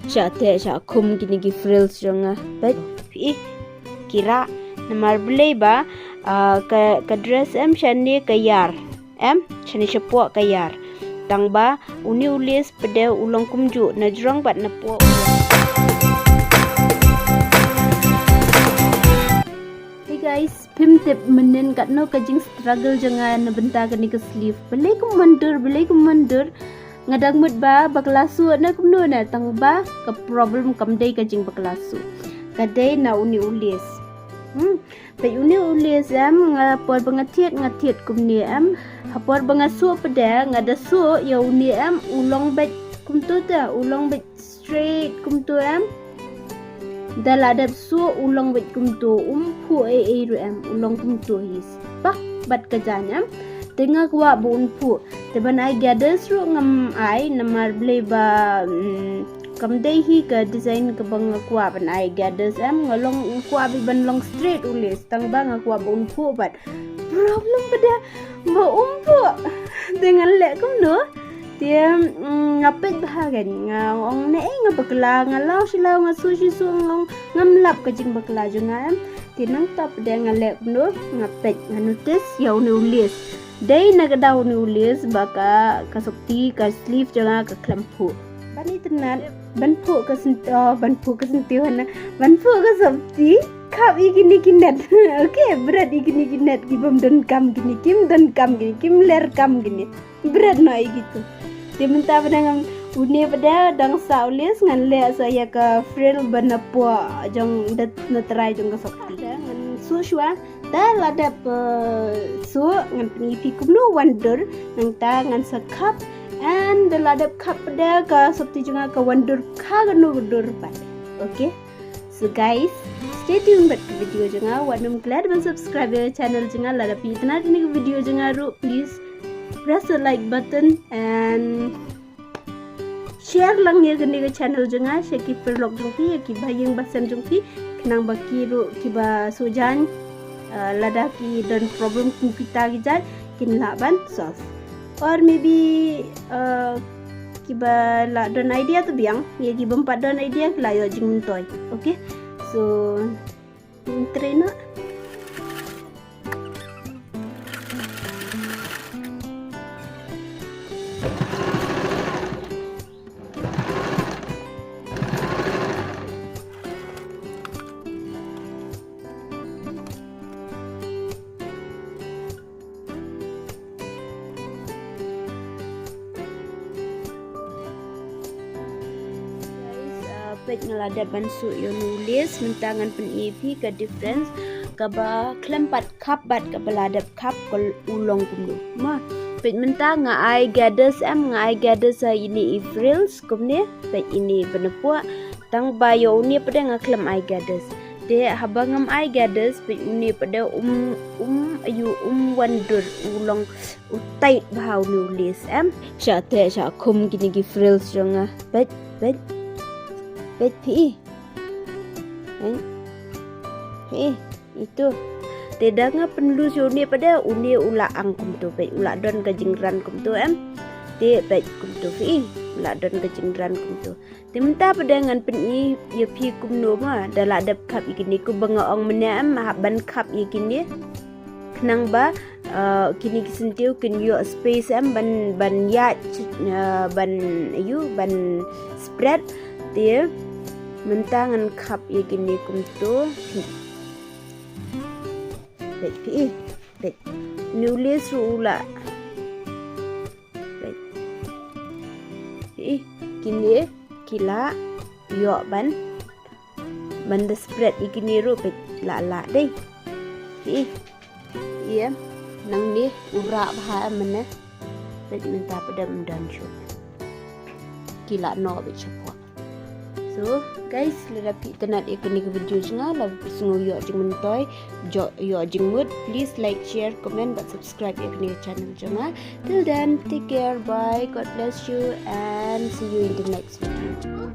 Syate syakum gini gi frills jonga. Bet kira namar belai ba ka dress shani kayar. Shani sepua kayar. Tang ba uni ulis pada ulang kumju na jurang bat na po. Hey guys, pim tip menen kat no kajing struggle jangan na benta kani ke sleeve. Belai kum mandur. Ngadang mut ba baklasu na kumno na tang ba ka problem kamdai kajing baklasu. Kadai na uni ulis. Pai uni ulis ngapor ngatiet kumni hapor bangasu pada ngada su ya uni ulong bet kumtu ta ulong bet straight kumtu daladap su ulong bet kumtu umpu ru ulong kumtu his pak bat kajanya tengah kuwa bun pu teban ai gathers ru ngam ai namar blei ba kamdai hi ka design ka bang kuwa ban ai gathers ngalong kuwa bi ban long straight ulis tang ba kuwa bun pu bat problem pada ba umpu dengan lek kumno dia ngapit bahagan ngong ne ngapakla ngalau silau ngasusi su ngamlap kajing bakla junga tinang tap dia ngalek kumno ngapit nganutis yau ni ulis dai nagadau ni ulis baka kasukti ka sleeve janga ka klampu bani tenat banpu ka sentuhan banpu ka sabti kap igini kinat okay berat igini kinat gibam don kam gini kim ler kam gini berat no gitu dia minta pada uni pada dang saulis ngan le saya ka frill banapo jong dat na try jong ka sakti ngan suswa ta ladap su ngan penipi kumno wonder nang ta ngan sakap and the ladap kap pada ka sakti jong ka wonder ka ganu dur pat okay so guys stay tuned buat video jenga wanum glad ban subscribe channel jenga ladap itna ini video jenga ru please press the like button and share lang ya gani ke channel jenga sheki perlok jongpi ya ki bayang basan jongpi kenang baki ru kiba sojan ladaki dan problem kita gijat kin laban solve or maybe kiba la don idea tu biang ya ki bempat don idea la yo jing toy okay so trainer pet ngeladat bansu yo nulis mentangan pen EP ke difference ka ba klempat kap bat ka beladap kap kol ulong kumdu ma pet mentang ngai gathers ini frills kumne pet ini benepua tang ba yo ni pada ngaklem ai gathers de habangam ai gathers pet ini pada ayu wandur ulong utait bahau nulis syate syakum gini gi frills jonga pet pi itu tidak ngah penlus uni pada uni ula angkum tu pet ula don kajingran kum tu te pet kum tu pi ula don kajingran kum tu timta pada ngan pen ya pi kum no ma dala dap kap ikini ku bangaong mena ban kap ikini kenang ba kini kisentiu kin yo space ban ya ban spread dia mentangan kap ya gini kumtu bet nulis rula bet gini kila yo ban the spread igini ru bet la deh iya nang ni ura bah mana bet minta pada mendan show kila no bet cepat. So guys, lerapi tenat ikut video jenga la sungu yo jing mentoy yo jing mood please like share comment but subscribe ikut channel jenga till then take care bye god bless you and see you in the next video.